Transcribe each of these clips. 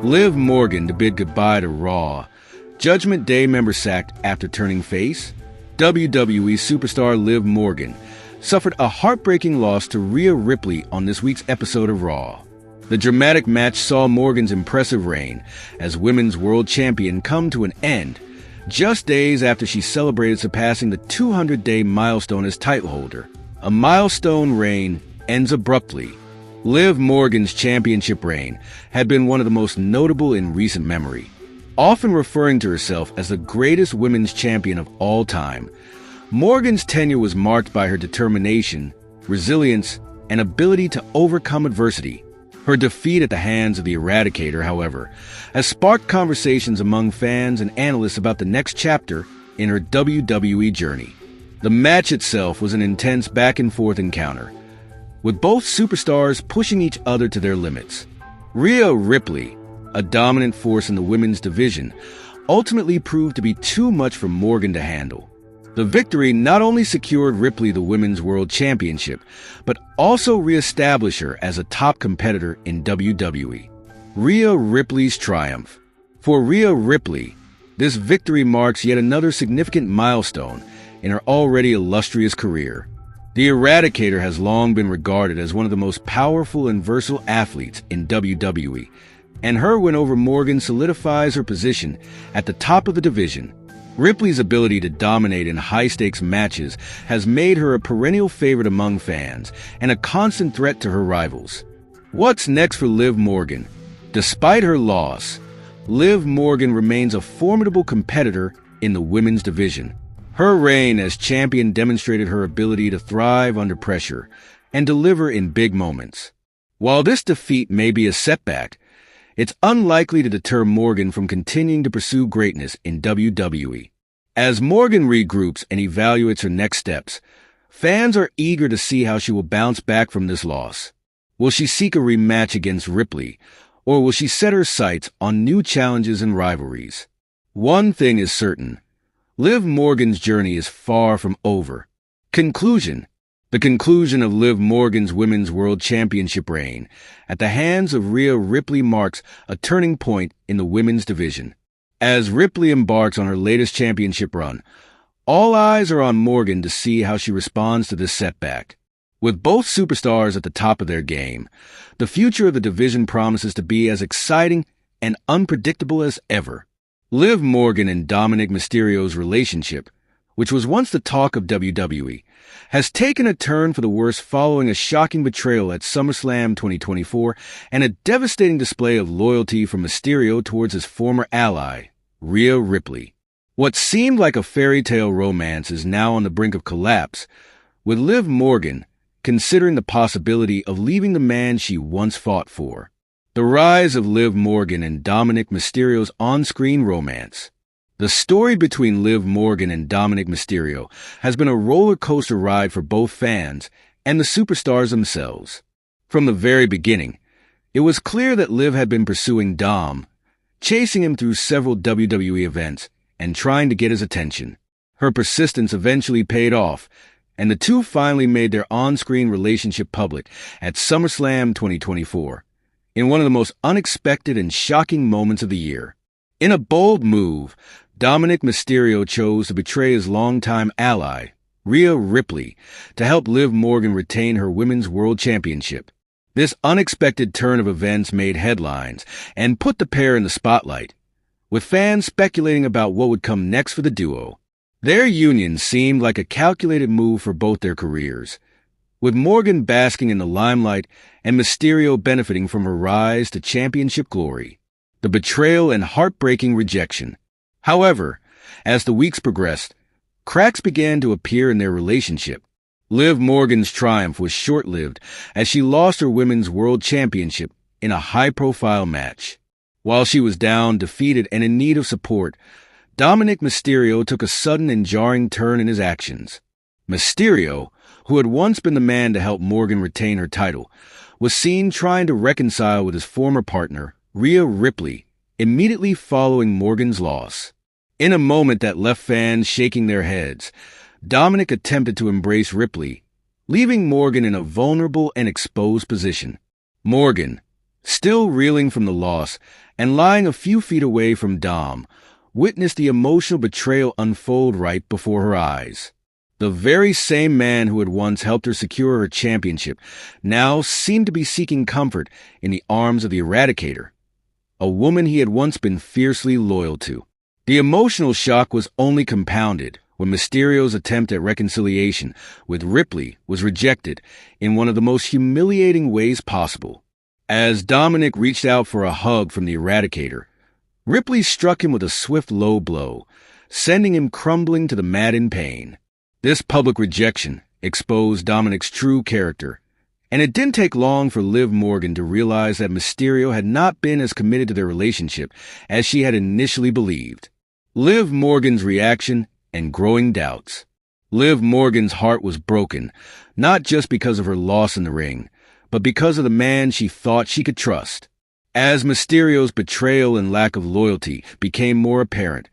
Liv Morgan to bid goodbye to Raw. Judgment Day member sacked after turning face. WWE superstar Liv Morgan suffered a heartbreaking loss to Rhea Ripley on this week's episode of Raw. The dramatic match saw Morgan's impressive reign as Women's World Champion come to an end just days after she celebrated surpassing the 200-day milestone as title holder. A milestone reign ends abruptly. Liv Morgan's championship reign had been one of the most notable in recent memory, often referring to herself as the greatest women's champion of all time. Morgan's tenure was marked by her determination, resilience, and ability to overcome adversity. Her defeat at the hands of the Eradicator, however, has sparked conversations among fans and analysts about the next chapter in her WWE journey. The match itself was an intense back-and-forth encounter, with both superstars pushing each other to their limits. Rhea Ripley, a dominant force in the women's division, ultimately proved to be too much for Morgan to handle. The victory not only secured Ripley the Women's World Championship, but also re-established her as a top competitor in WWE. Rhea Ripley's triumph. For Rhea Ripley, this victory marks yet another significant milestone in her already illustrious career. The Eradicator has long been regarded as one of the most powerful and versatile athletes in WWE, and her win over Morgan solidifies her position at the top of the division. Ripley's ability to dominate in high-stakes matches has made her a perennial favorite among fans and a constant threat to her rivals. What's next for Liv Morgan? Despite her loss, Liv Morgan remains a formidable competitor in the women's division. Her reign as champion demonstrated her ability to thrive under pressure and deliver in big moments. While this defeat may be a setback, it's unlikely to deter Morgan from continuing to pursue greatness in WWE. As Morgan regroups and evaluates her next steps, fans are eager to see how she will bounce back from this loss. Will she seek a rematch against Ripley, or will she set her sights on new challenges and rivalries? One thing is certain. Liv Morgan's journey is far from over. Conclusion. The conclusion of Liv Morgan's Women's World Championship reign at the hands of Rhea Ripley marks a turning point in the women's division. As Ripley embarks on her latest championship run, all eyes are on Morgan to see how she responds to this setback. With both superstars at the top of their game, the future of the division promises to be as exciting and unpredictable as ever. Liv Morgan and Dominic Mysterio's relationship, which was once the talk of WWE, has taken a turn for the worse following a shocking betrayal at SummerSlam 2024 and a devastating display of loyalty from Mysterio towards his former ally, Rhea Ripley. What seemed like a fairy tale romance is now on the brink of collapse, with Liv Morgan considering the possibility of leaving the man she once fought for. The rise of Liv Morgan and Dominic Mysterio's on-screen romance. The story between Liv Morgan and Dominic Mysterio has been a roller coaster ride for both fans and the superstars themselves. From the very beginning, it was clear that Liv had been pursuing Dom, chasing him through several WWE events and trying to get his attention. Her persistence eventually paid off, and the two finally made their on-screen relationship public at SummerSlam 2024. In one of the most unexpected and shocking moments of the year. In a bold move, Dominic Mysterio chose to betray his longtime ally, Rhea Ripley, to help Liv Morgan retain her Women's World Championship. This unexpected turn of events made headlines and put the pair in the spotlight, with fans speculating about what would come next for the duo. Their union seemed like a calculated move for both their careers, with Morgan basking in the limelight and Mysterio benefiting from her rise to championship glory. The betrayal and heartbreaking rejection. However, as the weeks progressed, cracks began to appear in their relationship. Liv Morgan's triumph was short-lived as she lost her Women's World Championship in a high-profile match. While she was down, defeated, and in need of support, Dominic Mysterio took a sudden and jarring turn in his actions. Mysterio, who had once been the man to help Morgan retain her title, was seen trying to reconcile with his former partner, Rhea Ripley, immediately following Morgan's loss. In a moment that left fans shaking their heads, Dominic attempted to embrace Ripley, leaving Morgan in a vulnerable and exposed position. Morgan, still reeling from the loss and lying a few feet away from Dom, witnessed the emotional betrayal unfold right before her eyes. The very same man who had once helped her secure her championship now seemed to be seeking comfort in the arms of the Eradicator, a woman he had once been fiercely loyal to. The emotional shock was only compounded when Mysterio's attempt at reconciliation with Ripley was rejected in one of the most humiliating ways possible. As Dominic reached out for a hug from the Eradicator, Ripley struck him with a swift low blow, sending him crumbling to the mat in pain. This public rejection exposed Dominic's true character, and it didn't take long for Liv Morgan to realize that Mysterio had not been as committed to their relationship as she had initially believed. Liv Morgan's reaction and growing doubts. Liv Morgan's heart was broken, not just because of her loss in the ring, but because of the man she thought she could trust. As Mysterio's betrayal and lack of loyalty became more apparent,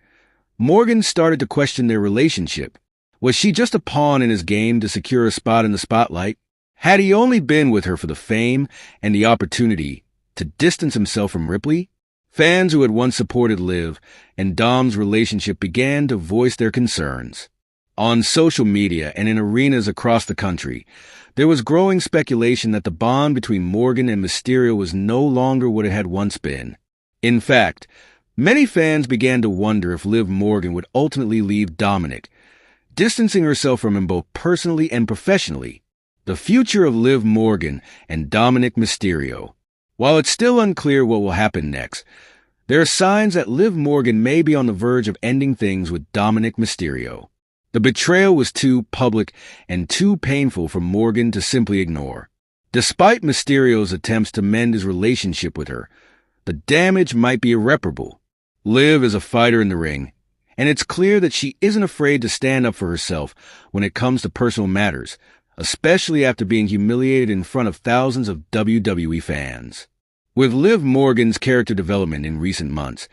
Morgan started to question their relationship. Was she just a pawn in his game to secure a spot in the spotlight? Had he only been with her for the fame and the opportunity to distance himself from Ripley? Fans who had once supported Liv and Dom's relationship began to voice their concerns. On social media and in arenas across the country, there was growing speculation that the bond between Morgan and Mysterio was no longer what it had once been. In fact, many fans began to wonder if Liv Morgan would ultimately leave Dominic, distancing herself from him both personally and professionally. The future of Liv Morgan and Dominic Mysterio. While it's still unclear what will happen next, there are signs that Liv Morgan may be on the verge of ending things with Dominic Mysterio. The betrayal was too public and too painful for Morgan to simply ignore. Despite Mysterio's attempts to mend his relationship with her, the damage might be irreparable. Liv is a fighter in the ring, and it's clear that she isn't afraid to stand up for herself when it comes to personal matters, especially after being humiliated in front of thousands of WWE fans. With Liv Morgan's character development in recent months,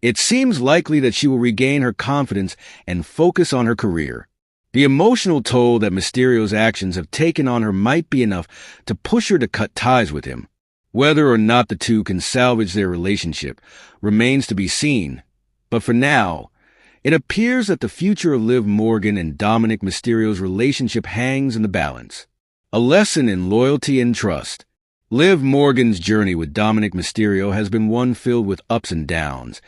it seems likely that she will regain her confidence and focus on her career. The emotional toll that Mysterio's actions have taken on her might be enough to push her to cut ties with him. Whether or not the two can salvage their relationship remains to be seen, but for now, it appears that the future of Liv Morgan and Dominic Mysterio's relationship hangs in the balance. A lesson in loyalty and trust. Liv Morgan's journey with Dominic Mysterio has been one filled with ups and downs,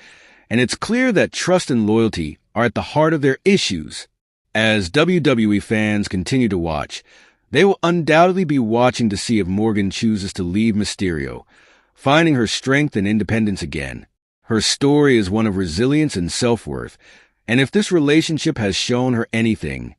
and it's clear that trust and loyalty are at the heart of their issues. As WWE fans continue to watch, they will undoubtedly be watching to see if Morgan chooses to leave Mysterio, finding her strength and independence again. Her story is one of resilience and self-worth, and if this relationship has shown her anything,